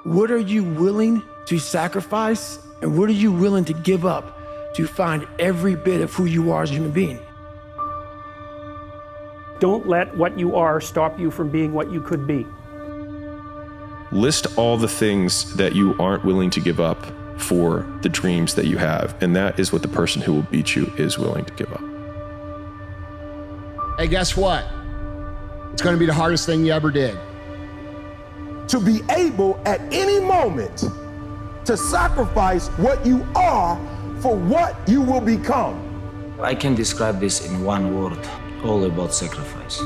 What are you willing to sacrifice, and what are you willing to give up to find every bit of who you are as a human being? Don't let what you are stop you from being what you could be. List all the things that you aren't willing to give up for the dreams that you have, and that is what the person who will beat you is willing to give up. Hey, guess what? It's going to be the hardest thing you ever did. To be able at any moment to sacrifice what you are for what you will become. I can describe this in one word, all about sacrifice.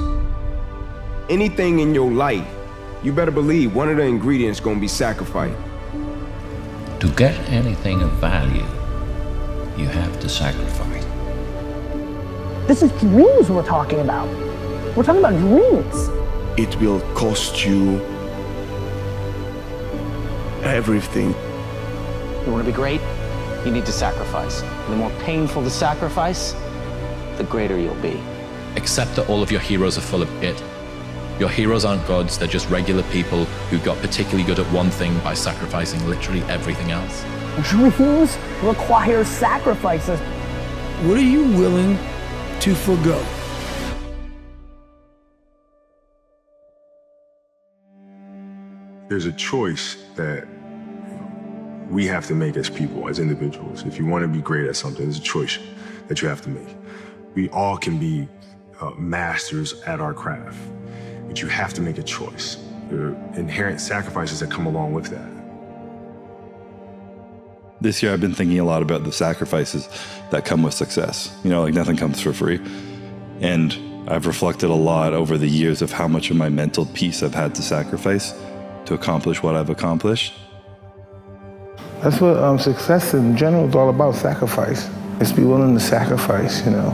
Anything in your life, you better believe one of the ingredients gonna be sacrifice. To get anything of value, you have to sacrifice. This is dreams we're talking about. We're talking about dreams. It will cost you everything. You want to be great? You need to sacrifice. And the more painful the sacrifice, the greater you'll be. Accept that all of your heroes are full of it. Your heroes aren't gods, they're just regular people who got particularly good at one thing by sacrificing literally everything else. Dreams require sacrifices. What are you willing to forgo? There's a choice that we have to make as people, as individuals. If you want to be great at something, there's a choice that you have to make. We all can be masters at our craft, but you have to make a choice. There are inherent sacrifices that come along with that. This year I've been thinking a lot about the sacrifices that come with success. You know, like nothing comes for free. And I've reflected a lot over the years of how much of my mental peace I've had to sacrifice to accomplish what I've accomplished. That's what success in general is all about, sacrifice. It's be willing to sacrifice, you know.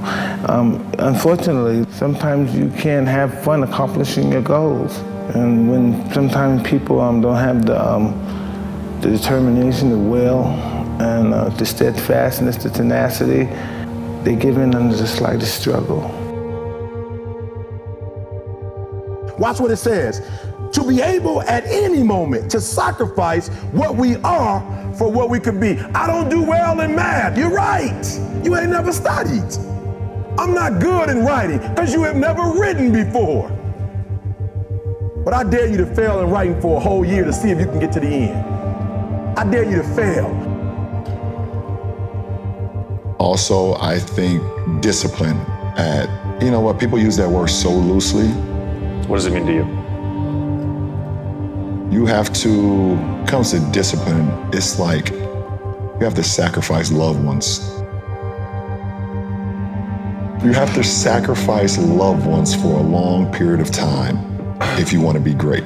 Unfortunately, sometimes you can't have fun accomplishing your goals. And when sometimes people don't have the determination, the will, and the steadfastness, the tenacity, they give in under the slightest struggle. Watch what it says. To be able at any moment to sacrifice what we are for what we could be. I don't do well in math. You're right. You ain't never studied. I'm not good in writing because you have never written before. But I dare you to fail in writing for a whole year to see if you can get to the end. I dare you to fail. Also, I think discipline at, you know what, people use that word so loosely. What does it mean to you? You have to, when it comes to discipline, it's like you have to sacrifice loved ones. You have to sacrifice loved ones for a long period of time if you want to be great.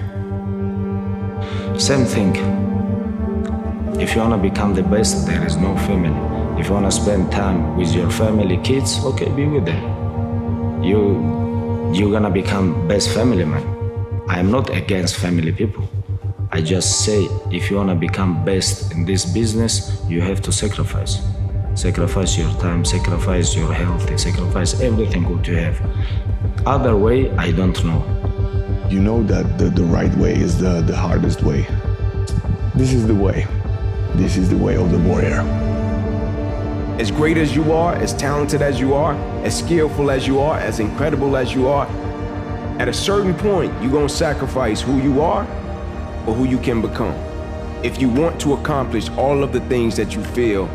Same thing. If you want to become the best, there is no family. If you want to spend time with your family, kids, okay, be with them. You're gonna become best family man. I'm not against family people. I just say, if you wanna become best in this business, you have to sacrifice. Sacrifice your time, sacrifice your health, sacrifice everything what you have. Other way, I don't know. You know that the right way is the hardest way. This is the way. This is the way of the warrior. As great as you are, as talented as you are, as skillful as you are, as incredible as you are, at a certain point, you're gonna sacrifice who you are or who you can become. If you want to accomplish all of the things that you feel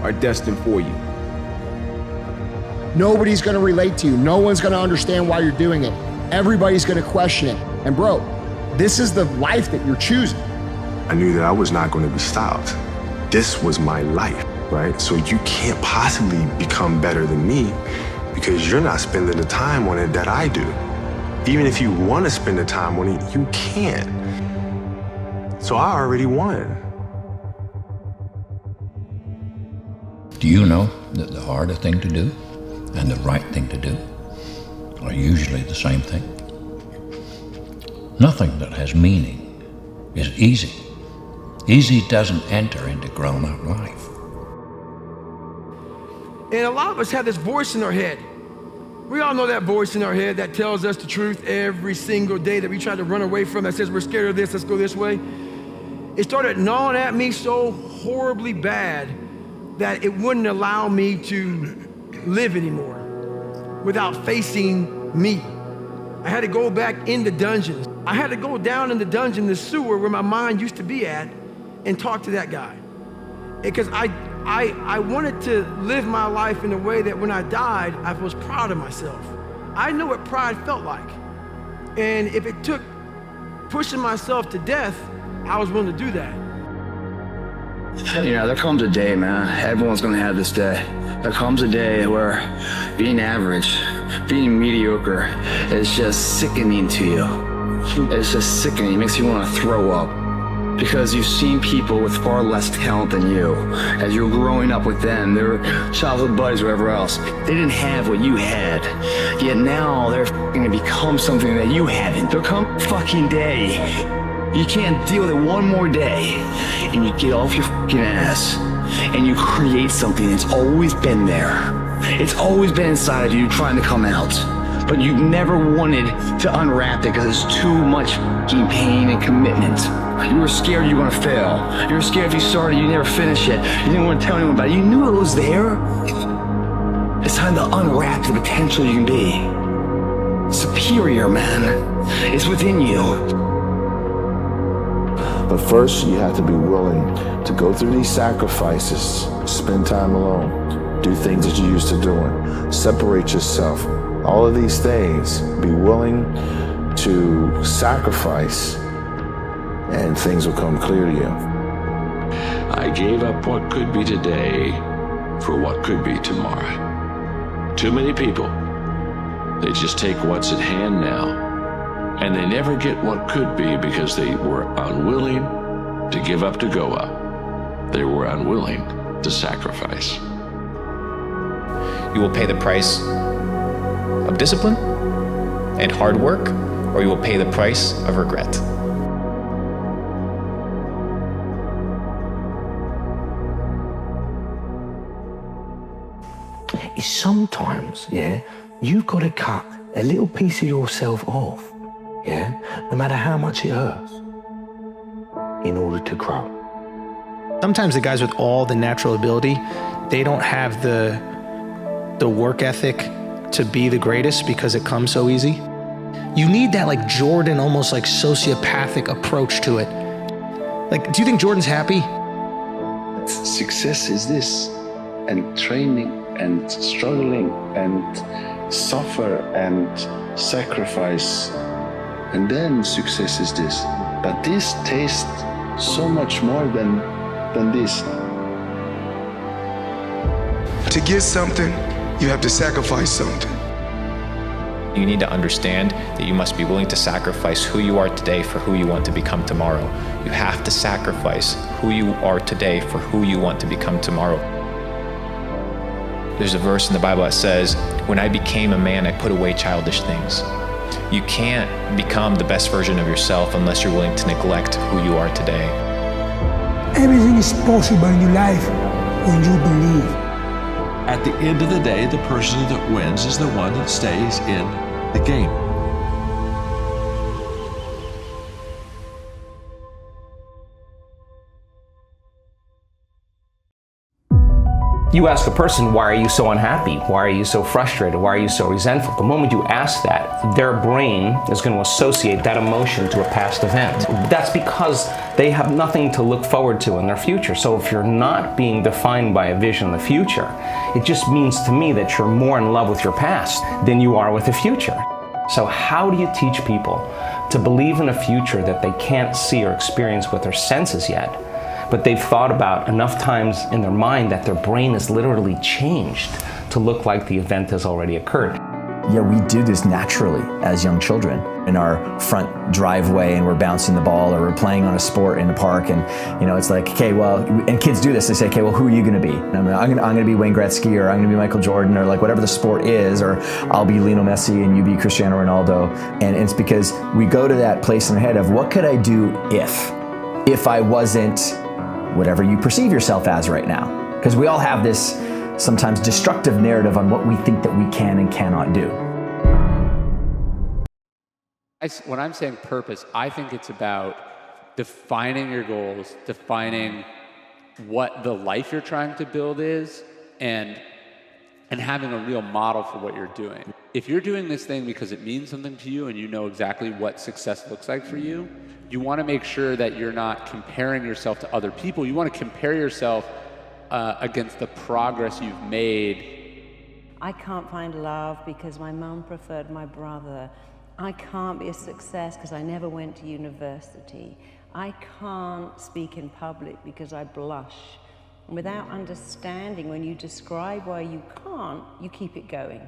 are destined for you. Nobody's gonna relate to you. No one's gonna understand why you're doing it. Everybody's gonna question it. And bro, this is the life that you're choosing. I knew that I was not going to be stopped. This was my life, right? So you can't possibly become better than me because you're not spending the time on it that I do. Even if you want to spend the time on it, you can't. So I already won. Do you know that the harder thing to do and the right thing to do are usually the same thing? Nothing that has meaning is easy. Easy doesn't enter into grown-up life. And a lot of us have this voice in our head. We all know that voice in our head that tells us the truth every single day that we try to run away from, that says we're scared of this, let's go this way. it started gnawing at me so horribly bad that it wouldn't allow me to live anymore without facing me. I had to go back in the dungeons. I had to go down in the dungeon, the sewer where my mind used to be at, and talk to that guy. Because I wanted to live my life in a way that when I died, I was proud of myself. I know what pride felt like. And if it took pushing myself to death, I was willing to do that. You know, there comes a day, man. Everyone's gonna have this day. There comes a day where being average, being mediocre is just sickening to you. It's just sickening. It makes you want to throw up. Because you've seen people with far less talent than you. As you're growing up with them, their childhood buddies, whatever else, they didn't have what you had. Yet now they're gonna become something that you haven't. There come a fucking day. You can't deal with it one more day. And you get off your fucking ass. And you create something that's always been there. It's always been inside of you trying to come out. But you've never wanted to unwrap it because it's too much fucking pain and commitment. You were scared you were gonna fail. You were scared if you started, you never finish it. You didn't want to tell anyone about it. You knew it was there. It's time to unwrap the potential you can be. Superior, man. It's within you. But first, you have to be willing to go through these sacrifices, spend time alone, do things that you're used to doing, separate yourself. All of these things, be willing to sacrifice, and things will come clear to you. I gave up what could be today for what could be tomorrow. Too many people, they just take what's at hand now, and they never get what could be because they were unwilling to give up to go up. They were unwilling to sacrifice. You will pay the price of discipline and hard work, or you will pay the price of regret. Sometimes, yeah, you've got to cut a little piece of yourself off, yeah, no matter how much it hurts, in order to grow. Sometimes the guys with all the natural ability, they don't have the work ethic to be the greatest because it comes so easy. You need that like Jordan, almost like sociopathic approach to it. Like, do you think Jordan's happy? Success is this, and training and struggling and suffer and sacrifice, and then success is this. But this tastes so much more than this. To get something, you have to sacrifice something. You need to understand that you must be willing to sacrifice who you are today for who you want to become tomorrow. You have to sacrifice who you are today for who you want to become tomorrow. There's a verse in the Bible that says, when I became a man, I put away childish things. You can't become the best version of yourself unless you're willing to neglect who you are today. Everything is possible in your life when you believe. At the end of the day, the person that wins is the one that stays in the game. You ask a person, why are you so unhappy? Why are you so frustrated? Why are you so resentful? The moment you ask that, their brain is going to associate that emotion to a past event. That's because they have nothing to look forward to in their future. So if you're not being defined by a vision of the future, it just means to me that you're more in love with your past than you are with the future. So how do you teach people to believe in a future that they can't see or experience with their senses yet, but they've thought about enough times in their mind that their brain is literally changed to look like the event has already occurred? Yeah, we do this naturally as young children in our front driveway, and we're bouncing the ball, or we're playing on a sport in the park, and you know, it's like, okay, well, and kids do this. They say, okay, well, who are you going to be? And I'm going to be Wayne Gretzky, or I'm going to be Michael Jordan, or like whatever the sport is, or I'll be Lionel Messi and you be Cristiano Ronaldo. And it's because we go to that place in our head of what could I do if I wasn't whatever you perceive yourself as right now. Because we all have this sometimes destructive narrative on what we think that we can and cannot do. When I'm saying purpose, I think it's about defining your goals, defining what the life you're trying to build is, and having a real model for what you're doing. If you're doing this thing because it means something to you and you know exactly what success looks like for you, you want to make sure that you're not comparing yourself to other people. You want to compare yourself against the progress you've made. I can't find love because my mum preferred my brother. I can't be a success because I never went to university. I can't speak in public because I blush. And without understanding, when you describe why you can't, you keep it going.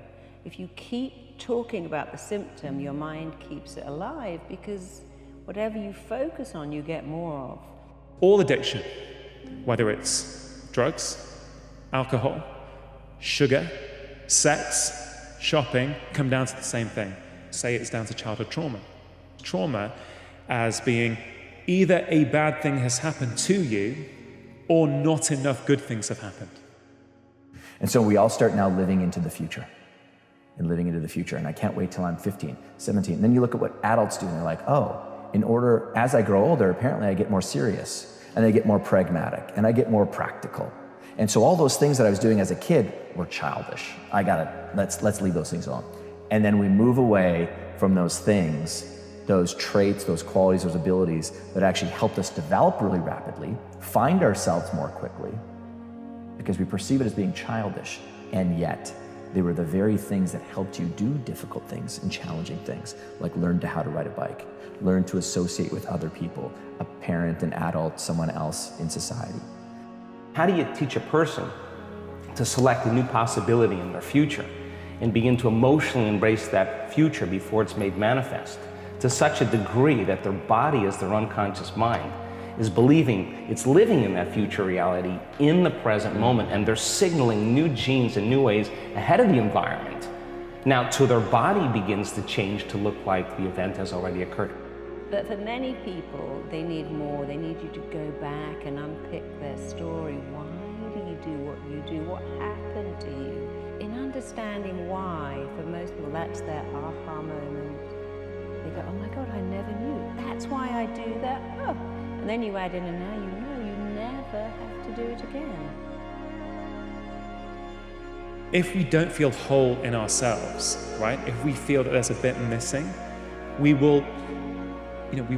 If you keep talking about the symptom, your mind keeps it alive, because whatever you focus on, you get more of. All addiction, whether it's drugs, alcohol, sugar, sex, shopping, come down to the same thing. Say it's down to childhood trauma. Trauma as being either a bad thing has happened to you or not enough good things have happened. And so we all start now living into the future. And I can't wait till I'm 15, 17. And then you look at what adults do and they're like, oh, as I grow older, apparently I get more serious and I get more pragmatic and I get more practical. And so all those things that I was doing as a kid were childish. Let's leave those things alone. And then we move away from those things, those traits, those qualities, those abilities that actually helped us develop really rapidly, find ourselves more quickly, because we perceive it as being childish, and yet they were the very things that helped you do difficult things and challenging things, like learn how to ride a bike, learn to associate with other people, a parent, an adult, someone else in society. How do you teach a person to select a new possibility in their future and begin to emotionally embrace that future before it's made manifest, to such a degree that their body, as their unconscious mind, is believing it's living in that future reality in the present moment, and they're signaling new genes and new ways ahead of the environment. Now, till their body begins to change to look like the event has already occurred. But for many people, they need more. They need you to go back and unpick their story. Why do you do what you do? What happened to you? In understanding why, for most people, that's their aha moment. They go, oh my God, I never knew. That's why I do that. Oh. And then you add in, and now you know you never have to do it again. If we don't feel whole in ourselves, right? If we feel that there's a bit missing, we will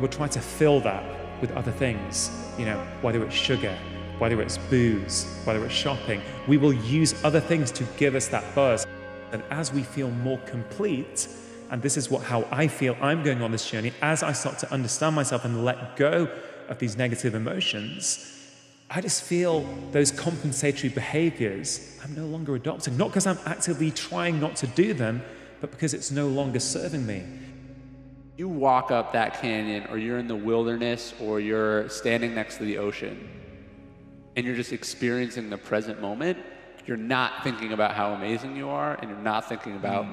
try to fill that with other things, whether it's sugar, whether it's booze, whether it's shopping. We will use other things to give us that buzz. And as we feel more complete, and this is how I feel I'm going on this journey, as I start to understand myself and let go of these negative emotions, I just feel those compensatory behaviors I'm no longer adopting, not because I'm actively trying not to do them, but because it's no longer serving me. You walk up that canyon, or you're in the wilderness, or you're standing next to the ocean, and you're just experiencing the present moment. You're not thinking about how amazing you are, and you're not thinking about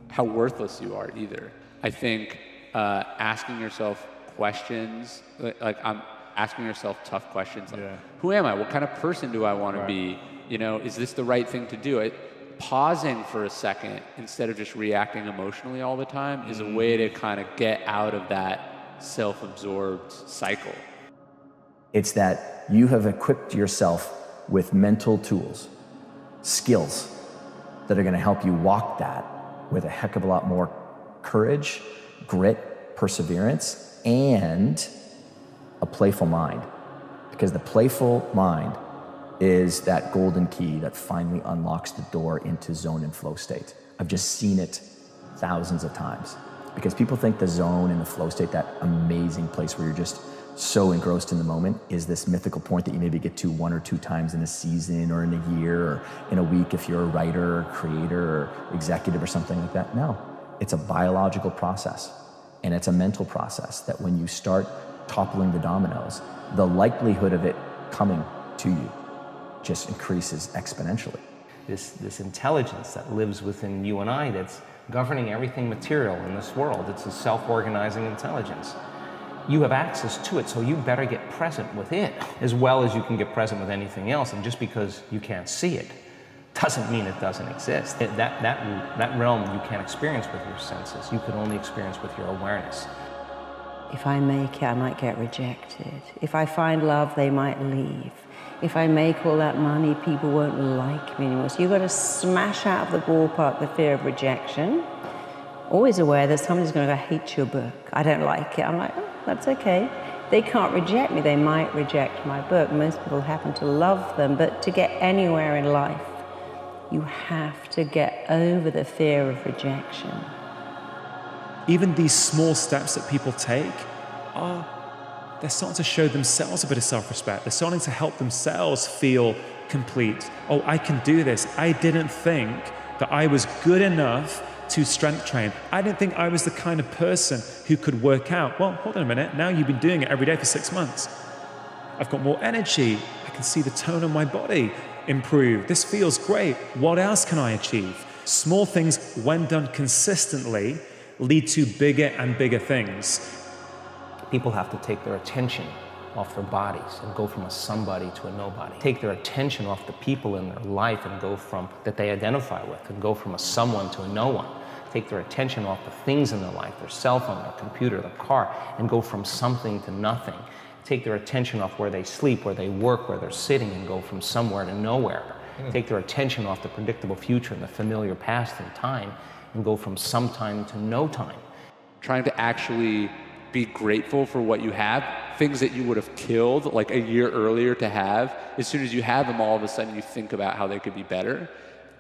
how worthless you are either. I think asking yourself questions, I'm asking yourself tough questions, like, who am I? What kind of person do I want to be? Is this the right thing to do? Pausing for a second instead of just reacting emotionally all the time is a way to kind of get out of that self-absorbed cycle. It's that you have equipped yourself with mental tools, skills that are going to help you walk that with a heck of a lot more courage, grit, perseverance, and a playful mind. Because the playful mind is that golden key that finally unlocks the door into zone and flow state. I've just seen it thousands of times. Because people think the zone and the flow state, that amazing place where you're just so engrossed in the moment, is this mythical point that you maybe get to 1 or 2 times in a season or in a year or in a week if you're a writer or creator or executive or something like that. No, it's a biological process, and it's a mental process that when you start toppling the dominoes, the likelihood of it coming to you just increases exponentially. This intelligence that lives within you and I, that's governing everything material in this world, it's a self-organizing intelligence. You have access to it, so you better get present with it as well as you can get present with anything else. And just because you can't see it doesn't mean it doesn't exist. That realm you can't experience with your senses. You can only experience with your awareness. If I make it, I might get rejected. If I find love, they might leave. If I make all that money, people won't like me anymore. So you've got to smash out of the ballpark the fear of rejection. Always aware that somebody's going to go, I hate your book. I don't like it. I'm like, oh, that's okay. They can't reject me. They might reject my book. Most people happen to love them. But to get anywhere in life, you have to get over the fear of rejection. Even these small steps that people take they're starting to show themselves a bit of self-respect. They're starting to help themselves feel complete. Oh, I can do this. I didn't think that I was good enough to strength train. I didn't think I was the kind of person who could work out. Well, hold on a minute. Now you've been doing it every day for 6 months. I've got more energy. I can see the tone of my body improve. This feels great. What else can I achieve? Small things, when done consistently, lead to bigger and bigger things. People have to take their attention off their bodies and go from a somebody to a nobody. Take their attention off the people in their life and go from that they identify with and go from a someone to a no one. Take their attention off the things in their life, their cell phone, their computer, their car, and go from something to nothing. Take their attention off where they sleep, where they work, where they're sitting, and go from somewhere to nowhere. Take their attention off the predictable future and the familiar past and time, and go from some time to no time. Trying to actually be grateful for what you have, things that you would have killed like a year earlier to have. As soon as you have them, all of a sudden you think about how they could be better.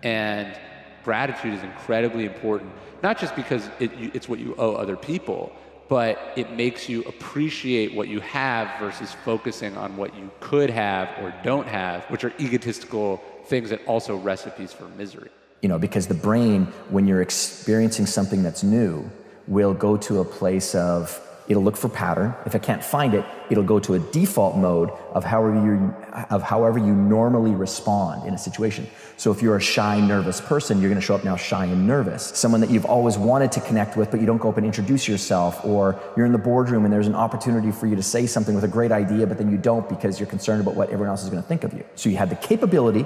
And gratitude is incredibly important, not just because it's what you owe other people, but it makes you appreciate what you have versus focusing on what you could have or don't have, which are egotistical things and also recipes for misery. You know, because the brain, when you're experiencing something that's new, will go to a place of, it'll look for pattern. If it can't find it, it'll go to a default mode of however you normally respond in a situation. So if you're a shy, nervous person, you're gonna show up now shy and nervous. Someone that you've always wanted to connect with, but you don't go up and introduce yourself, or you're in the boardroom and there's an opportunity for you to say something with a great idea, but then you don't because you're concerned about what everyone else is gonna think of you. So you had the capability,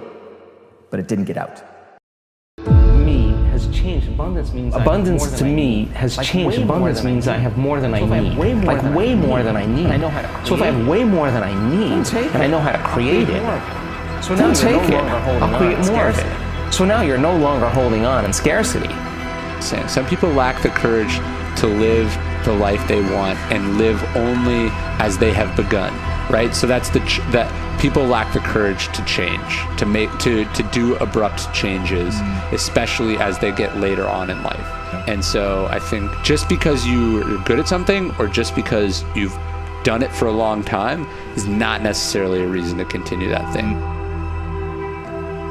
but it didn't get out. Has changed. Abundance means abundance to me has changed. Abundance means I have more than I need. Like way more than I need. So if I have way more than I need, and I know how to create it, so now take it. I'll create more of it. So now you're no longer holding on in scarcity. Some people lack the courage to live the life they want and live only as they have begun, right? So that's that people lack the courage to change, to do abrupt changes, especially as they get later on in life. And so I think just because you're good at something or just because you've done it for a long time is not necessarily a reason to continue that thing.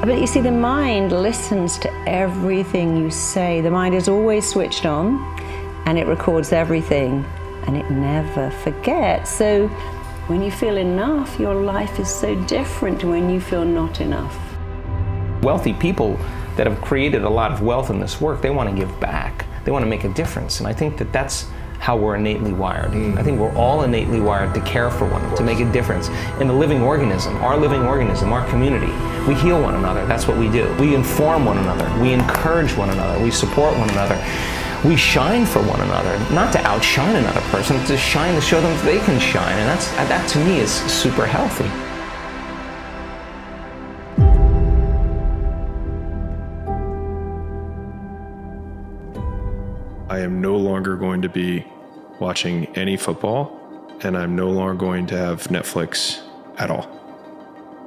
But you see, the mind listens to everything you say. The mind is always switched on, and it records everything, and it never forgets. So when you feel enough, your life is so different to when you feel not enough. Wealthy people that have created a lot of wealth in this work, they want to give back. They want to make a difference. And I think that that's how we're innately wired. I think we're all innately wired to care for one another, to make a difference. In the living organism, our community, we heal one another. That's what we do. We inform one another. We encourage one another. We support one another. We shine for one another, not to outshine another person, to shine to show them that they can shine. And that to me is super healthy. I am no longer going to be watching any football, and I'm no longer going to have Netflix at all.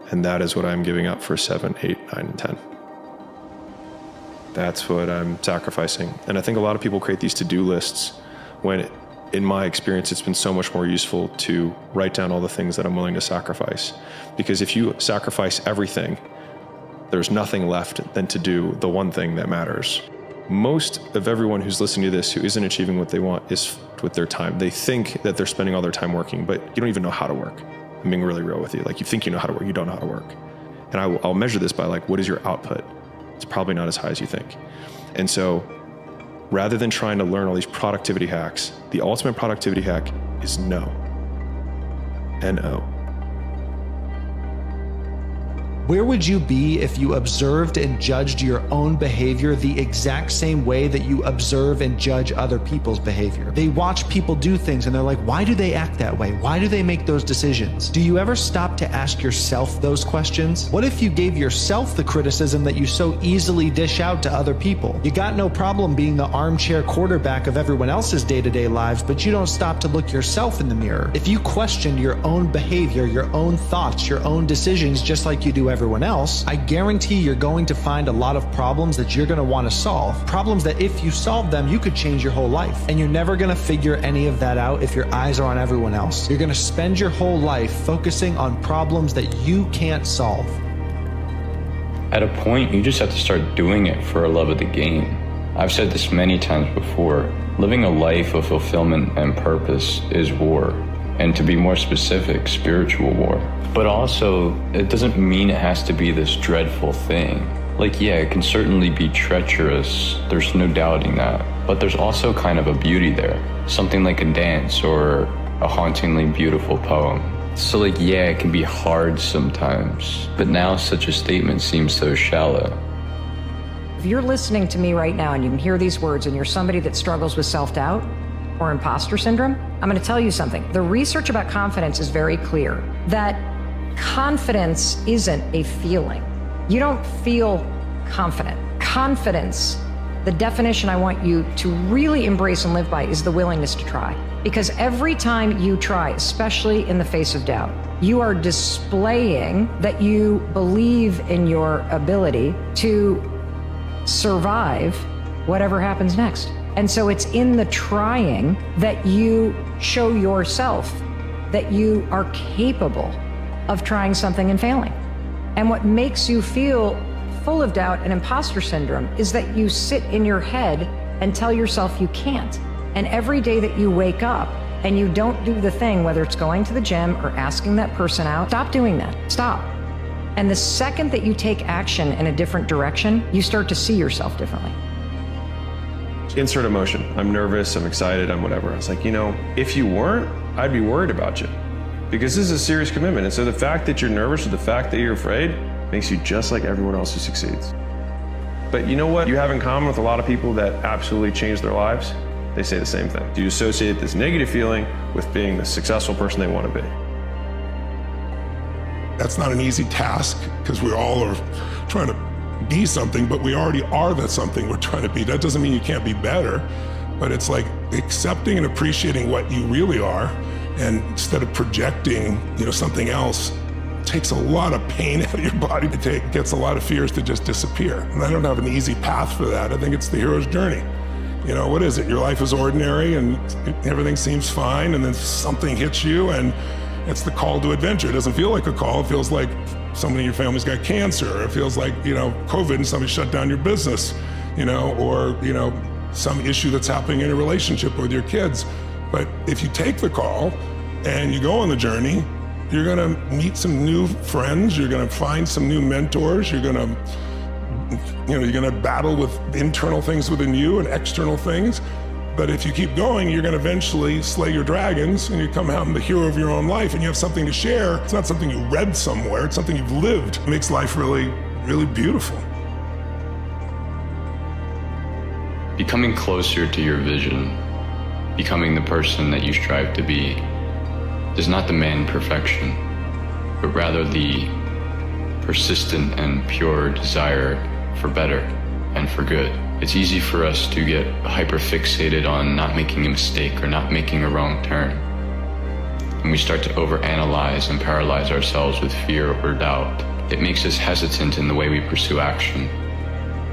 And that is what I'm giving up for 7, 8, 9, and 10. That's what I'm sacrificing. And I think a lot of people create these to-do lists when, in my experience, it's been so much more useful to write down all the things that I'm willing to sacrifice. Because if you sacrifice everything, there's nothing left than to do the one thing that matters. Most of everyone who's listening to this who isn't achieving what they want is with their time. They think that they're spending all their time working, but you don't even know how to work. I'm being really real with you. Like, you think you know how to work, you don't know how to work. And I'll measure this by, like, what is your output? It's probably not as high as you think. And so rather than trying to learn all these productivity hacks, the ultimate productivity hack is no. N-O. Where would you be if you observed and judged your own behavior the exact same way that you observe and judge other people's behavior? They watch people do things and they're like, why do they act that way? Why do they make those decisions? Do you ever stop to ask yourself those questions? What if you gave yourself the criticism that you so easily dish out to other people? You got no problem being the armchair quarterback of everyone else's day-to-day lives, but you don't stop to look yourself in the mirror. If you questioned your own behavior, your own thoughts, your own decisions, just like you do everyone else, I guarantee you're going to find a lot of problems that you're going to want to solve. Problems that if you solve them, you could change your whole life. And you're never going to figure any of that out if your eyes are on everyone else. You're going to spend your whole life focusing on problems that you can't solve. At a point, you just have to start doing it for a love of the game. I've said this many times before. Living a life of fulfillment and purpose is war. And to be more specific, spiritual war. But also, it doesn't mean it has to be this dreadful thing. Like, yeah, it can certainly be treacherous, there's no doubting that. But there's also kind of a beauty there. Something like a dance or a hauntingly beautiful poem. So like, yeah, it can be hard sometimes. But now such a statement seems so shallow. If you're listening to me right now and you can hear these words and you're somebody that struggles with self-doubt or imposter syndrome, I'm going to tell you something. The research about confidence is very clear that confidence isn't a feeling. You don't feel confident. Confidence, the definition I want you to really embrace and live by, is the willingness to try. Because every time you try, especially in the face of doubt, you are displaying that you believe in your ability to survive whatever happens next. And so it's in the trying that you show yourself that you are capable of trying something and failing. And what makes you feel full of doubt and imposter syndrome is that you sit in your head and tell yourself you can't. And every day that you wake up and you don't do the thing, whether it's going to the gym or asking that person out, stop doing that. Stop. And the second that you take action in a different direction, you start to see yourself differently. Insert emotion. I'm nervous, I'm excited, I'm whatever. I was like, if you weren't, I'd be worried about you. Because this is a serious commitment. And so the fact that you're nervous or the fact that you're afraid makes you just like everyone else who succeeds. But you know what you have in common with a lot of people that absolutely change their lives? They say the same thing. You associate this negative feeling with being the successful person they want to be. That's not an easy task because we all are trying to be something, but we already are that something we're trying to be. That doesn't mean you can't be better, but it's like accepting and appreciating what you really are, and instead of projecting, something else, takes a lot of pain out of your body. It gets a lot of fears to just disappear. And I don't have an easy path for that. I think it's the hero's journey. What is it? Your life is ordinary and everything seems fine, and then something hits you and it's the call to adventure. It doesn't feel like a call. It feels like somebody in your family's got cancer. It feels like, COVID and somebody shut down your business, or, some issue that's happening in a relationship with your kids. But if you take the call and you go on the journey, you're gonna meet some new friends, you're gonna find some new mentors, you're gonna battle with internal things within you and external things. But if you keep going, you're gonna eventually slay your dragons and you come out the hero of your own life and you have something to share. It's not something you read somewhere, it's something you've lived. It makes life really, really beautiful. Becoming closer to your vision, becoming the person that you strive to be, does not demand perfection, but rather the persistent and pure desire for better and for good. It's easy for us to get hyper-fixated on not making a mistake or not making a wrong turn. And we start to overanalyze and paralyze ourselves with fear or doubt. It makes us hesitant in the way we pursue action.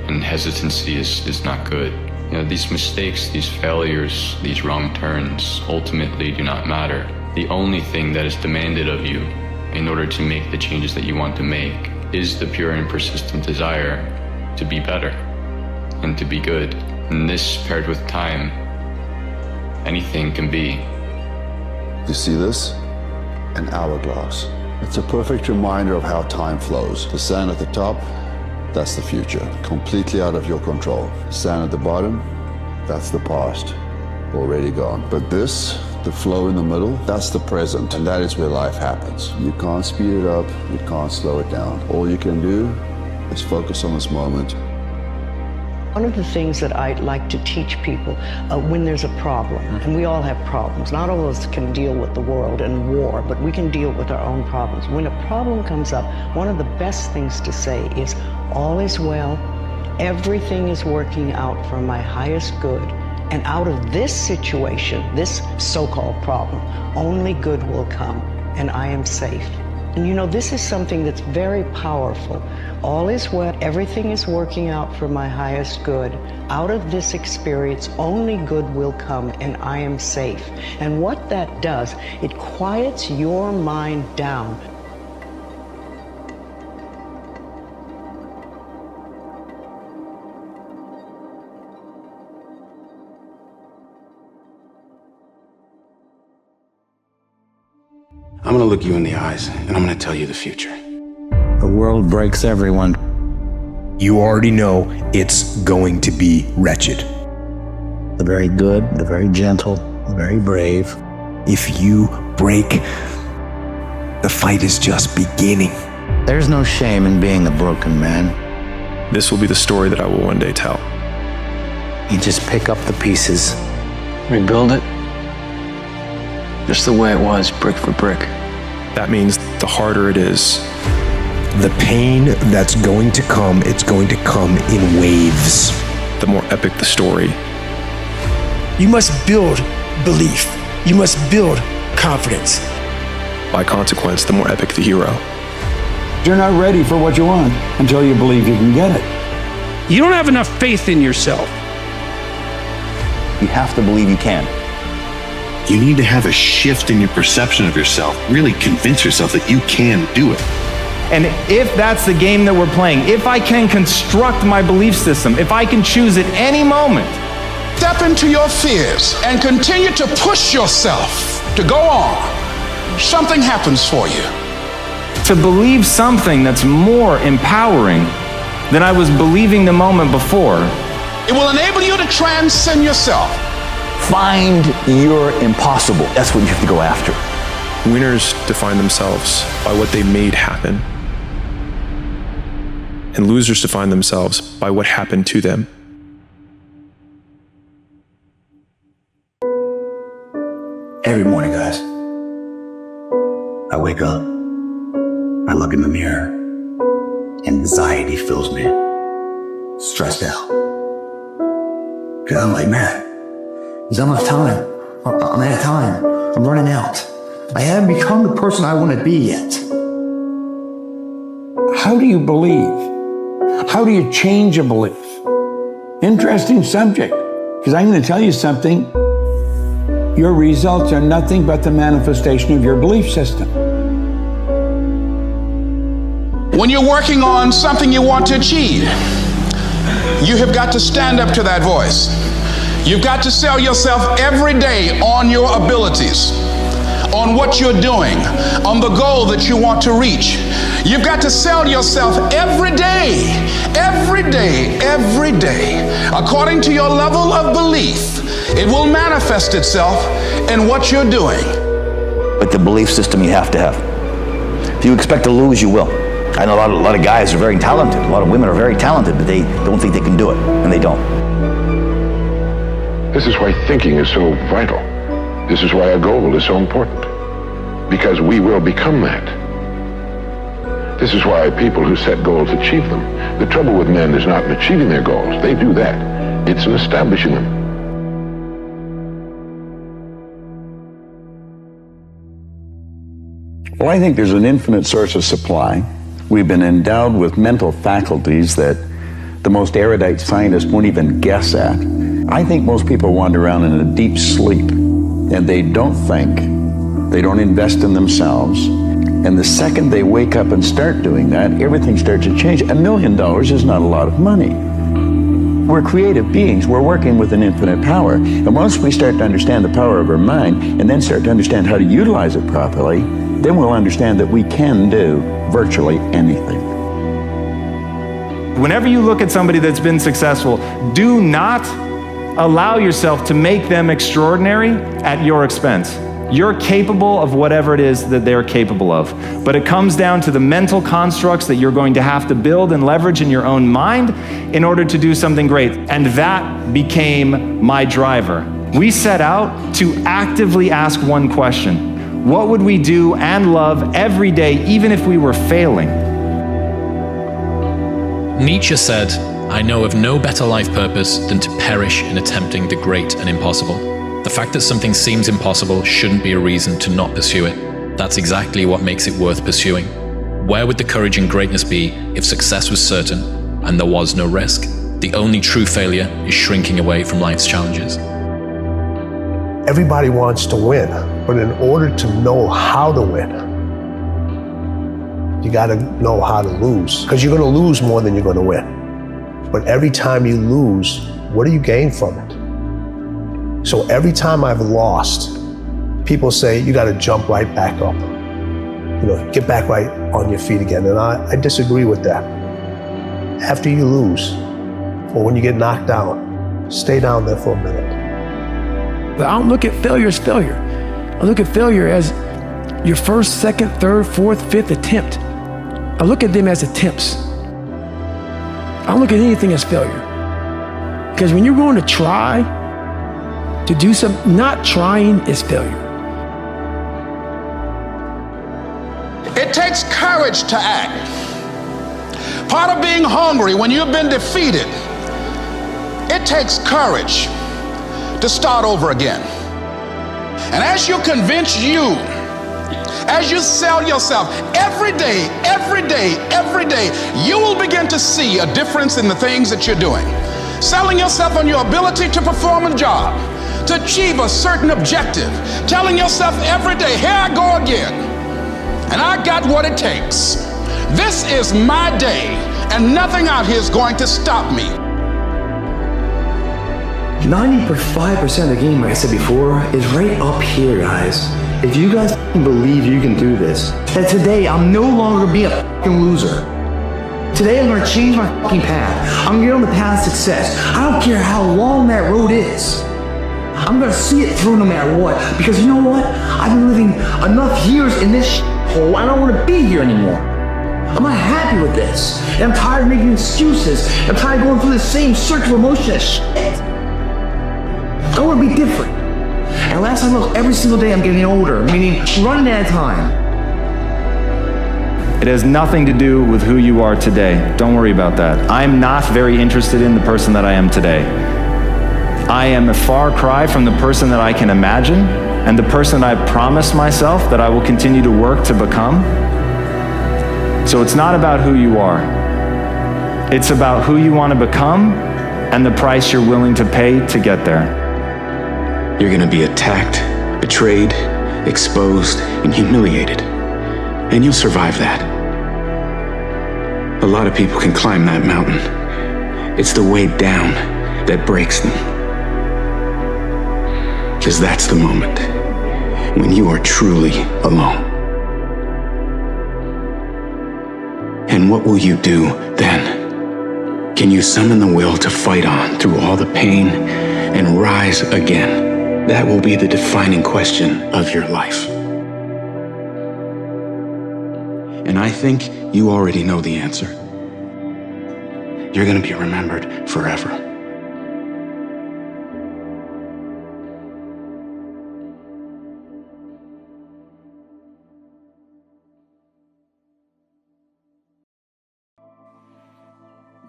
And hesitancy is not good. These mistakes, these failures, these wrong turns ultimately do not matter. The only thing that is demanded of you in order to make the changes that you want to make is the pure and persistent desire to be better and to be good. And this, paired with time, anything can be. You see this? An hourglass. It's a perfect reminder of how time flows. The sand at the top, that's the future, completely out of your control. The sand at the bottom, that's the past, already gone. But this The flow in the middle, that's the present, and that is where life happens. You can't speed it up, you can't slow it down. All you can do is focus on this moment. One of the things that I like to teach people when there's a problem, and we all have problems, not all of us can deal with the world and war, but we can deal with our own problems. When a problem comes up, one of the best things to say is, all is well, everything is working out for my highest good, and out of this situation, this so-called problem, only good will come, and I am safe. And you know, this is something that's very powerful. All is well, everything is working out for my highest good. Out of this experience, only good will come, and I am safe. And what that does, it quiets your mind down. I'm gonna look you in the eyes, and I'm gonna tell you the future. The world breaks everyone. You already know it's going to be wretched. The very good, the very gentle, the very brave. If you break, the fight is just beginning. There's no shame in being a broken man. This will be the story that I will one day tell. You just pick up the pieces. Rebuild it just the way it was, brick for brick. That means the harder it is. The pain that's going to come, it's going to come in waves. The more epic the story. You must build belief. You must build confidence. By consequence, the more epic the hero. You're not ready for what you want until you believe you can get it. You don't have enough faith in yourself. You have to believe you can. You need to have a shift in your perception of yourself. Really convince yourself that you can do it. And if that's the game that we're playing, if I can construct my belief system, if I can choose at any moment. Step into your fears and continue to push yourself to go on. Something happens for you. To believe something that's more empowering than I was believing the moment before. It will enable you to transcend yourself. Find your impossible. That's what you have to go after. Winners define themselves by what they made happen. And losers define themselves by what happened to them. Every morning, guys, I wake up, I look in the mirror, anxiety fills me, stressed out. Because I'm like, man, there's not enough time. I'm out of time. I'm running out. I haven't become the person I want to be yet. How do you believe? How do you change a belief? Interesting subject, because I'm going to tell you something. Your results are nothing but the manifestation of your belief system. When you're working on something you want to achieve, you have got to stand up to that voice. You've got to sell yourself every day on your abilities, on what you're doing, on the goal that you want to reach. You've got to sell yourself every day, every day, every day. According to your level of belief, it will manifest itself in what you're doing. But the belief system you have to have. If you expect to lose, you will. I know a lot of guys are very talented. A lot of women are very talented, but they don't think they can do it, and they don't. This is why thinking is so vital. This is why a goal is so important. Because we will become that. This is why people who set goals achieve them. The trouble with men is not in achieving their goals. They do that. It's in establishing them. Well, I think there's an infinite source of supply. We've been endowed with mental faculties that the most erudite scientists won't even guess at. I think most people wander around in a deep sleep, and they don't think, they don't invest in themselves, and the second they wake up and start doing that, everything starts to change. $1 million is not a lot of money. We're creative beings. We're working with an infinite power. And once we start to understand the power of our mind, and then start to understand how to utilize it properly, then we'll understand that we can do virtually anything. Whenever you look at somebody that's been successful, do not allow yourself to make them extraordinary at your expense. You're capable of whatever it is that they're capable of. But it comes down to the mental constructs that you're going to have to build and leverage in your own mind in order to do something great. And that became my driver. We set out to actively ask one question. What would we do and love every day, even if we were failing? Nietzsche said, "I know of no better life purpose than to perish in attempting the great and impossible." The fact that something seems impossible shouldn't be a reason to not pursue it. That's exactly what makes it worth pursuing. Where would the courage and greatness be if success was certain and there was no risk? The only true failure is shrinking away from life's challenges. Everybody wants to win, but in order to know how to win, you gotta know how to lose, because you're gonna lose more than you're gonna win. But every time you lose, what do you gain from it? So every time I've lost, people say, you gotta jump right back up. You know, get back right on your feet again. And I disagree with that. After you lose, or when you get knocked down, stay down there for a minute. But I don't look at failure as failure. I look at failure as your first, second, third, fourth, fifth attempt. I look at them as attempts. I don't look at anything as failure. Because when you're going to try to do something, not trying is failure. It takes courage to act. Part of being hungry when you've been defeated, it takes courage to start over again. And as you convince you, as you sell yourself every day, you will begin to see a difference in the things that you're doing. Selling yourself on your ability to perform a job, to achieve a certain objective, telling yourself every day, here I go again, and I got what it takes. This is my day, and nothing out here is going to stop me. 95% of the game, like I said before, is right up here, guys. If you guys believe you can do this, that today I'm no longer being a fucking loser. Today I'm gonna change my fucking path. I'm gonna get on the path of success. I don't care how long that road is. I'm gonna see it through no matter what, because you know what? I've been living enough years in this hole, I don't wanna be here anymore. I'm not happy with this. And I'm tired of making excuses. I'm tired of going through the same circular motion of shit. I wanna be different. And last time I look, every single day I'm getting older, meaning running out of time. It has nothing to do with who you are today. Don't worry about that. I'm not very interested in the person that I am today. I am a far cry from the person that I can imagine and the person I promised myself that I will continue to work to become. So it's not about who you are. It's about who you want to become and the price you're willing to pay to get there. You're gonna be attacked, betrayed, exposed, and humiliated. And you'll survive that. A lot of people can climb that mountain. It's the way down that breaks them. Because that's the moment when you are truly alone. And what will you do then? Can you summon the will to fight on through all the pain and rise again? That will be the defining question of your life. And I think you already know the answer. You're going to be remembered forever.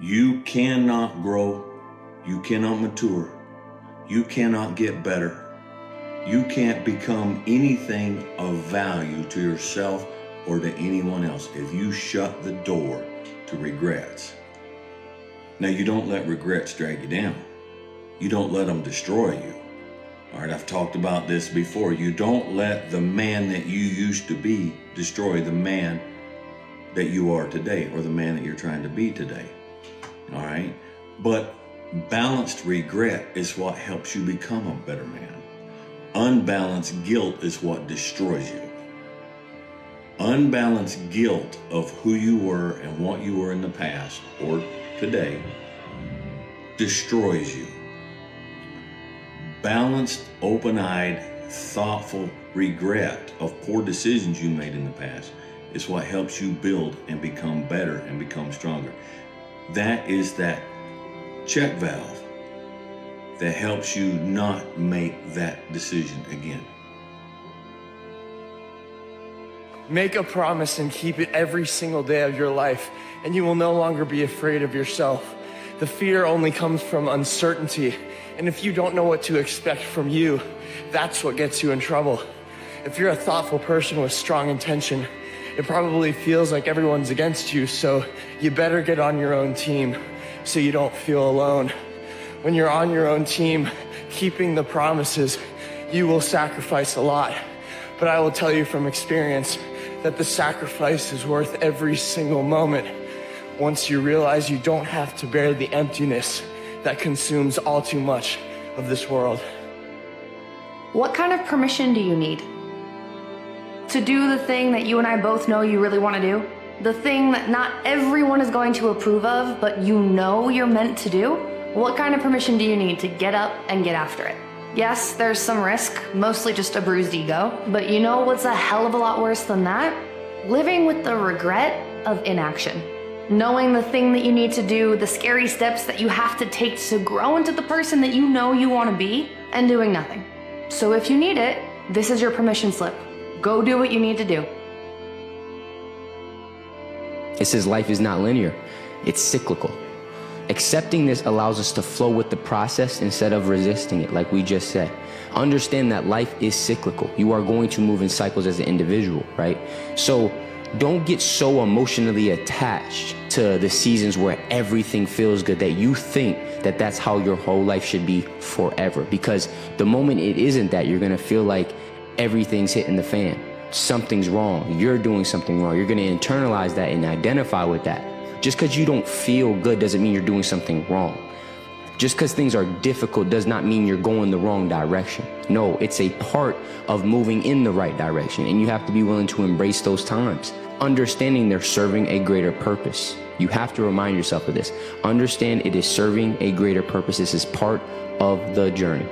You cannot grow. You cannot mature. You cannot get better. You can't become anything of value to yourself or to anyone else if you shut the door to regrets. Now, you don't let regrets drag you down. You don't let them destroy you. All right, I've talked about this before. You don't let the man that you used to be destroy the man that you are today or the man that you're trying to be today. All right, but balanced regret is what helps you become a better man. Unbalanced guilt is what destroys you. Unbalanced guilt of who you were and what you were in the past or today destroys you. balanced, open-eyed, thoughtful regret of poor decisions you made in the past is what helps you build and become better and become stronger. That is that check valve that helps you not make that decision again. Make a promise and keep it every single day of your life, and you will no longer be afraid of yourself. The fear only comes from uncertainty, and if you don't know what to expect from you, that's what gets you in trouble. If you're a thoughtful person with strong intention, it probably feels like everyone's against you, so you better get on your own team so you don't feel alone. When you're on your own team, keeping the promises, you will sacrifice a lot. But I will tell you from experience that the sacrifice is worth every single moment once you realize you don't have to bear the emptiness that consumes all too much of this world. What kind of permission do you need? To do the thing that you and I both know you really want to do? The thing that not everyone is going to approve of, but you know you're meant to do? What kind of permission do you need to get up and get after it? Yes, there's some risk, mostly just a bruised ego, but you know what's a hell of a lot worse than that? Living with the regret of inaction. Knowing the thing that you need to do, the scary steps that you have to take to grow into the person that you know you want to be, and doing nothing. So if you need it, this is your permission slip. Go do what you need to do. It says life is not linear, it's cyclical. Accepting this allows us to flow with the process instead of resisting it, like we just said. Understand that life is cyclical. You are going to move in cycles as an individual, right? So don't get so emotionally attached to the seasons where everything feels good that you think that that's how your whole life should be forever. Because the moment it isn't that, you're gonna feel like everything's hitting the fan. Something's wrong. You're doing something wrong. You're gonna internalize that and identify with that. Just because you don't feel good doesn't mean you're doing something wrong. Just because things are difficult does not mean you're going the wrong direction. No, it's a part of moving in the right direction, and you have to be willing to embrace those times. Understanding they're serving a greater purpose. You have to remind yourself of this. Understand it is serving a greater purpose. This is part of the journey,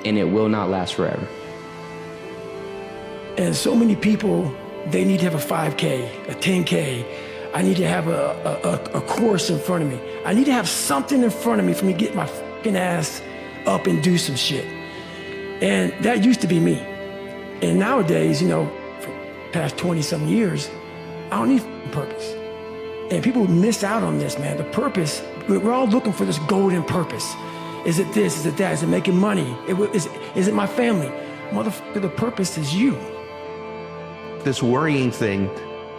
and it will not last forever. And so many people, they need to have a 5K, a 10K. I need to have a course in front of me. I need to have something in front of me for me to get my fucking ass up and do some shit. And that used to be me. And nowadays, you know, for the past 20-something years, I don't need purpose. And people miss out on this, man. The purpose, we're all looking for this golden purpose. Is it this? Is it that? Is it making money? Is it my family? Motherfucker, the purpose is you. This worrying thing,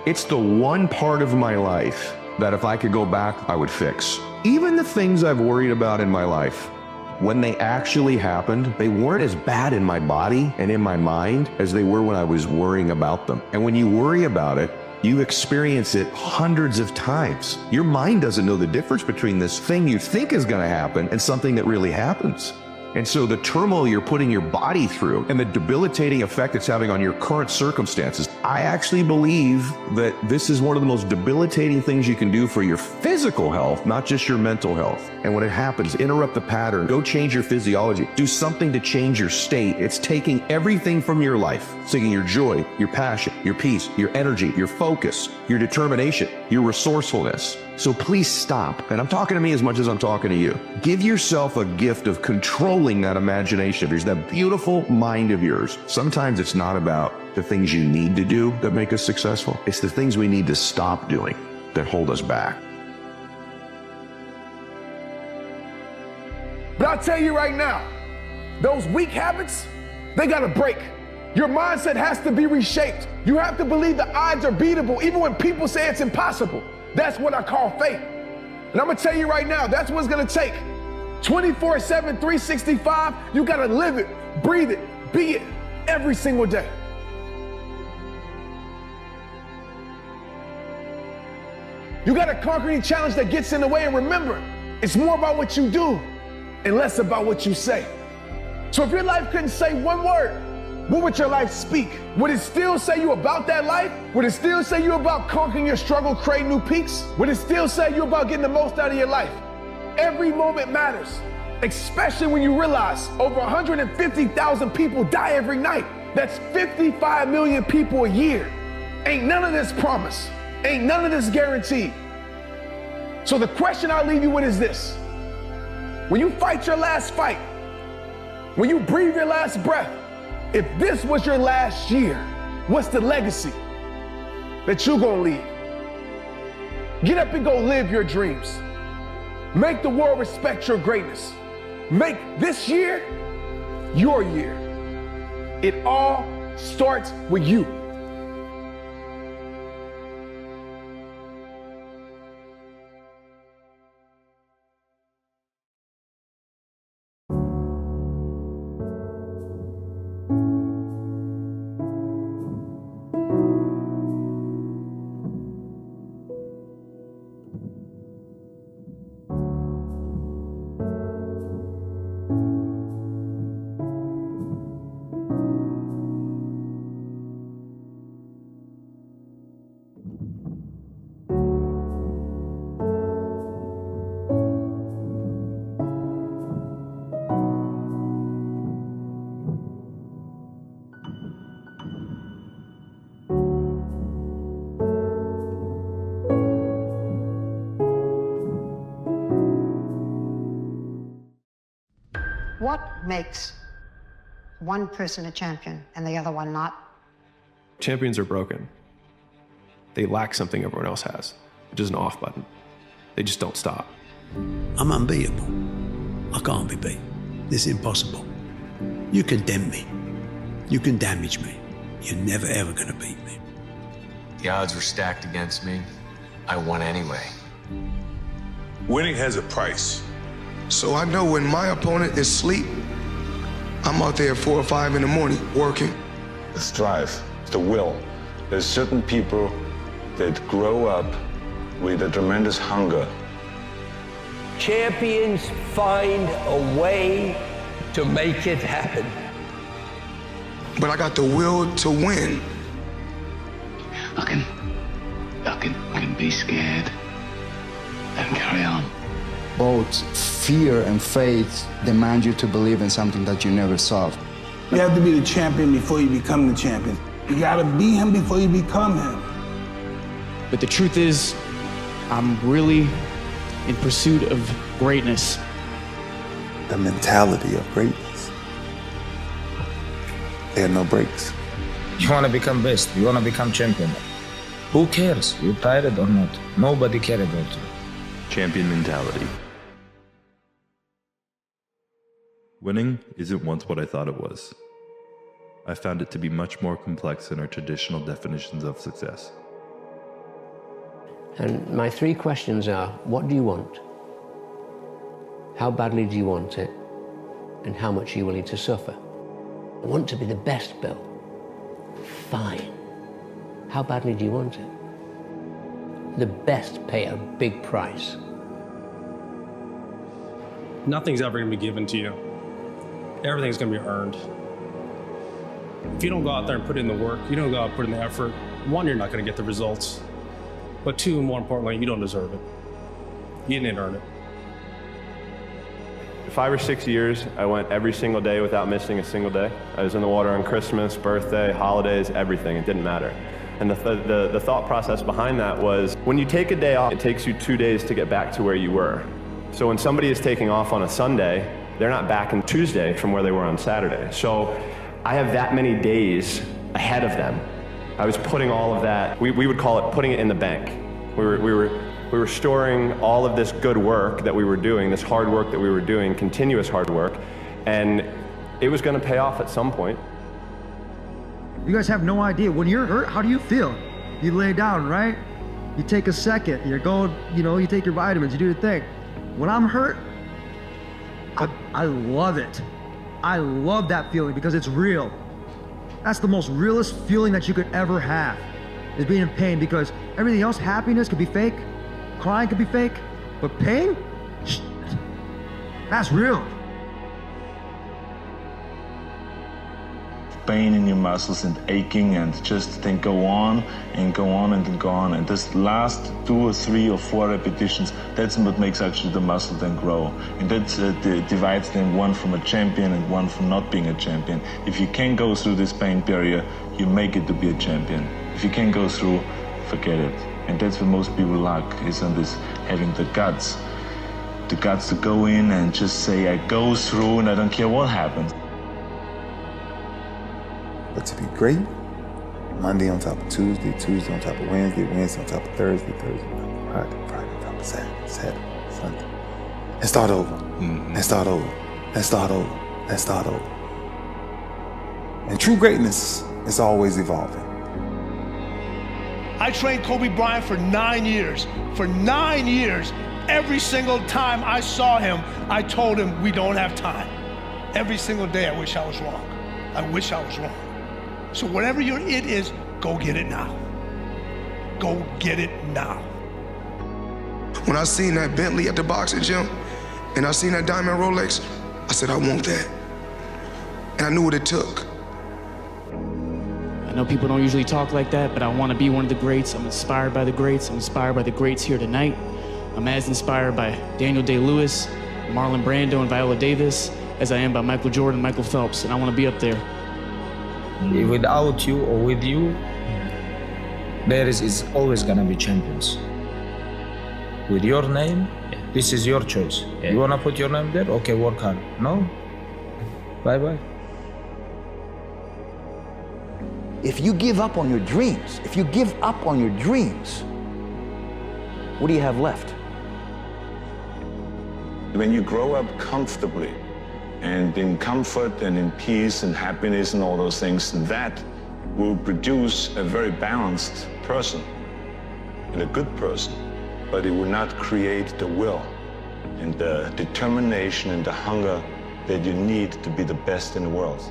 it's the one part of my life that if I could go back, I would fix. Even the things I've worried about in my life, when they actually happened, they weren't as bad in my body and in my mind as they were when I was worrying about them. And when you worry about it, you experience it hundreds of times. Your mind doesn't know the difference between this thing you think is gonna happen and something that really happens. And so the turmoil you're putting your body through and the debilitating effect it's having on your current circumstances, I actually believe that this is one of the most debilitating things you can do for your physical health, not just your mental health. And when it happens, interrupt the pattern, go change your physiology, do something to change your state. It's taking everything from your life, taking your joy, your passion, your peace, your energy, your focus, your determination, your resourcefulness. So please stop. And I'm talking to me as much as I'm talking to you. Give yourself a gift of controlling that imagination of yours, that beautiful mind of yours. Sometimes it's not about the things you need to do that make us successful. It's the things we need to stop doing that hold us back. But I'll tell you right now, those weak habits, they gotta break. Your mindset has to be reshaped. You have to believe the odds are beatable, even when people say it's impossible. That's what I call faith. And I'm gonna tell you right now, that's what it's gonna take. 24/7, 365, you gotta live it, breathe it, be it every single day. You gotta conquer any challenge that gets in the way, and remember, it's more about what you do and less about what you say. So if your life couldn't say one word, what would your life speak? Would it still say you about that life? Would it still say you about conquering your struggle, creating new peaks? Would it still say you about getting the most out of your life? Every moment matters. Especially when you realize over 150,000 people die every night. That's 55 million people a year. Ain't none of this promised. Ain't none of this guaranteed. So the question I'll leave you with is this. When you fight your last fight, when you breathe your last breath, if this was your last year, what's the legacy that you're gonna leave? Get up and go live your dreams. Make the world respect your greatness. Make this year your year. It all starts with you. What makes one person a champion and the other one not? Champions are broken. They lack something everyone else has, which is an off button. They just don't stop. I'm unbeatable. I can't be beat. It's impossible. You condemn me. You can damage me. You're never ever gonna beat me. The odds were stacked against me. I won anyway. Winning has a price. So I know when my opponent is asleep, I'm out there at 4 or 5 in the morning working. It's drive, it's the will. There's certain people that grow up with a tremendous hunger. Champions find a way to make it happen. But I got the will to win. I can be scared and carry on. Both fear and faith demand you to believe in something that you never saw. You have to be the champion before you become the champion. You gotta be him before you become him. But the truth is, I'm really in pursuit of greatness. The mentality of greatness. There are no breaks. You wanna become best, you wanna become champion. Who cares? You tired or not? Nobody cares about you. Champion mentality. Winning isn't once what I thought it was. I found it to be much more complex than our traditional definitions of success. And my 3 questions are, what do you want? How badly do you want it? And how much are you willing to suffer? I want to be the best, Bill. Fine. How badly do you want it? The best pay a big price. Nothing's ever going to be given to you. Everything's going to be earned. If you don't go out there and put in the work, you don't go out and put in the effort, 1, you're not going to get the results. But 2, more importantly, you don't deserve it. You didn't earn it. 5 or 6 years, I went every single day without missing a single day. I was in the water on Christmas, birthday, holidays, everything. It didn't matter. And the thought process behind that was, when you take a day off, it takes you 2 days to get back to where you were. So when somebody is taking off on a Sunday, they're not back on Tuesday from where they were on Saturday. So I have that many days ahead of them. I was putting all of that, we would call it putting it in the bank. We were storing all of this good work that we were doing, this hard work that we were doing, continuous hard work, and it was gonna pay off at some point. You guys have no idea. When you're hurt, how do you feel? You lay down, right? You take a second, you're going, you take your vitamins, you do your thing. When I'm hurt, I love it. I love that feeling because it's real. That's the most realest feeling that you could ever have, is being in pain, because everything else, happiness could be fake, crying could be fake, but pain, that's real. pain in your muscles and aching, and just then go on and go on and then go on. And this last 2 or 3 or 4 repetitions, that's what makes actually the muscle then grow. And that divides then one from a champion and one from not being a champion. If you can go through this pain barrier, you make it to be a champion. If you can't go through, forget it. And that's where most people lack, is on this having the guts to go in and just say, I go through and I don't care what happens. But to be great, Monday on top of Tuesday, Tuesday on top of Wednesday, Wednesday on top of Thursday, Thursday on top of Friday, Friday on top of Saturday, Saturday, Sunday. And start over, and start over, and start over, and start over. And true greatness is always evolving. I trained Kobe Bryant for 9 years. For 9 years, every single time I saw him, I told him, we don't have time. Every single day, I wish I was wrong. I wish I was wrong. So whatever your it is, go get it now. Go get it now. When I seen that Bentley at the boxing gym, and I seen that diamond Rolex, I said, I want that. And I knew what it took. I know people don't usually talk like that, but I want to be one of the greats. I'm inspired by the greats. I'm inspired by the greats here tonight. I'm as inspired by Daniel Day-Lewis, Marlon Brando, and Viola Davis as I am by Michael Jordan, Michael Phelps, and I want to be up there. Without you or with you, there is always gonna be champions. With your name, this is your choice. You wanna put your name there? Okay, work hard. No? Bye-bye. If you give up on your dreams, what do you have left? When you grow up comfortably, and in comfort and in peace and happiness and all those things, that will produce a very balanced person and a good person, but it will not create the will and the determination and the hunger that you need to be the best in the world.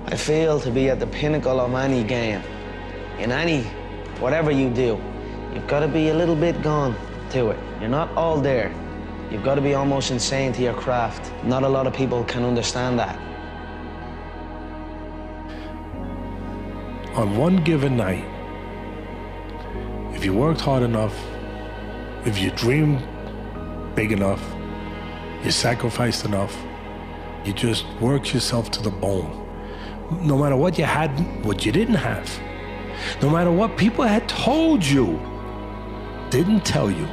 I feel to be at the pinnacle of any game, in whatever you do, you've got to be a little bit gone to it. You're not all there. You've got to be almost insane to your craft. Not a lot of people can understand that. On one given night, if you worked hard enough, if you dreamed big enough, you sacrificed enough, you just worked yourself to the bone. No matter what you had, what you didn't have, no matter what people had told you, didn't tell you,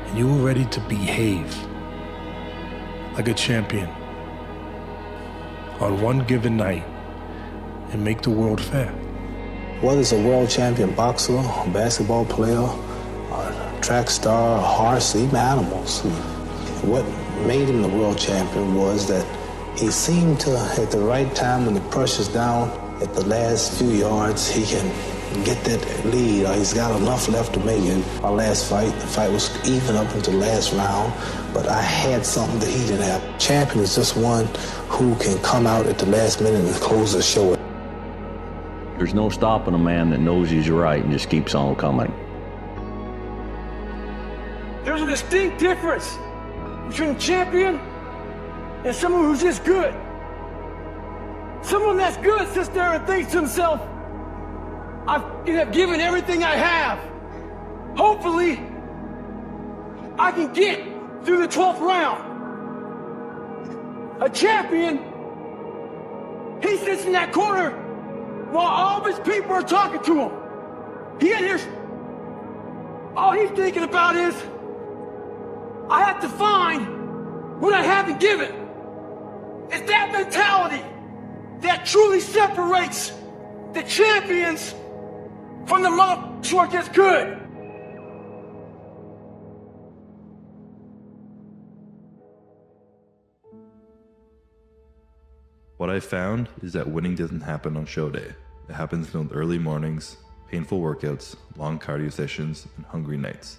and you were ready to behave like a champion on one given night and make the world fair. Whether it's a world champion boxer, a basketball player, a track star, a horse, even animals, what made him the world champion was that he seemed to, at the right time when the pressure's down, at the last few yards, he can get that lead, or he's got enough left to make it. Our last fight, the fight was even up until the last round, but I had something that he didn't have. Champion is just one who can come out at the last minute and close the show. There's no stopping a man that knows he's right and just keeps on coming. There's a distinct difference between a champion and someone who's just good. Someone that's good sits there and thinks to himself, I have given everything I have. Hopefully, I can get through the 12th round. A champion, he sits in that corner while all of his people are talking to him. He in here, all he's thinking about is, I have to find what I haven't given. It's that mentality that truly separates the champions from the motherfuckers who are just good. What I found is that winning doesn't happen on show day. It happens in the early mornings, painful workouts, long cardio sessions, and hungry nights.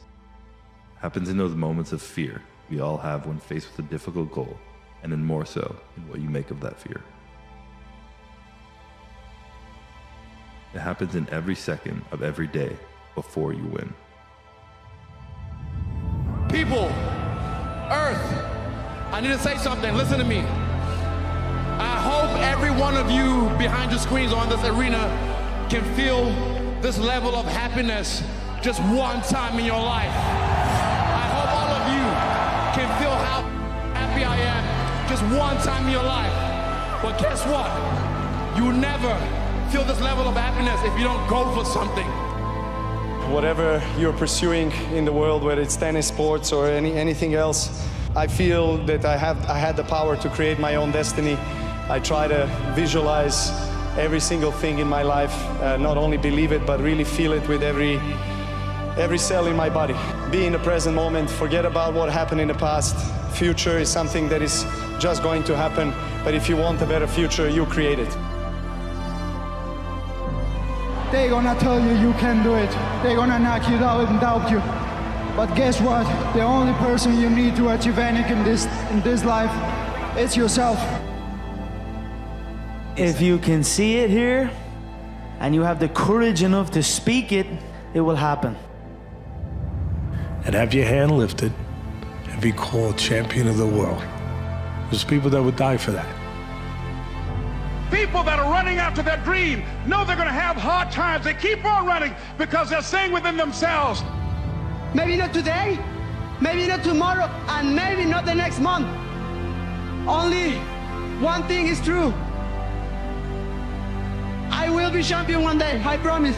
It happens in those moments of fear we all have when faced with a difficult goal, and then more so in what you make of that fear. It happens in every second of every day before you win. People, Earth, I need to say something. Listen to me. I hope every one of you behind the screens or in this arena can feel this level of happiness just one time in your life. I hope all of you can feel how happy I am just one time in your life. But guess what? You will never feel this level of happiness if you don't go for something. Whatever you're pursuing in the world, whether it's tennis, sports, or anything else, I feel that I had the power to create my own destiny. I try to visualize every single thing in my life, not only believe it, but really feel it with every cell in my body. Be in the present moment, forget about what happened in the past. Future is something that is just going to happen, but if you want a better future, you create it. They're gonna tell you you can do it. They're gonna knock you down and doubt you. But guess what? The only person you need to achieve anything in this life is yourself. If you can see it here, and you have the courage enough to speak it, it will happen. And have your hand lifted and be called champion of the world. There's people that would die for that. People that are running after their dream know they're going to have hard times. They keep on running because they're saying within themselves, maybe not today, maybe not tomorrow, and maybe not the next month. Only one thing is true. I will be champion one day, I promise.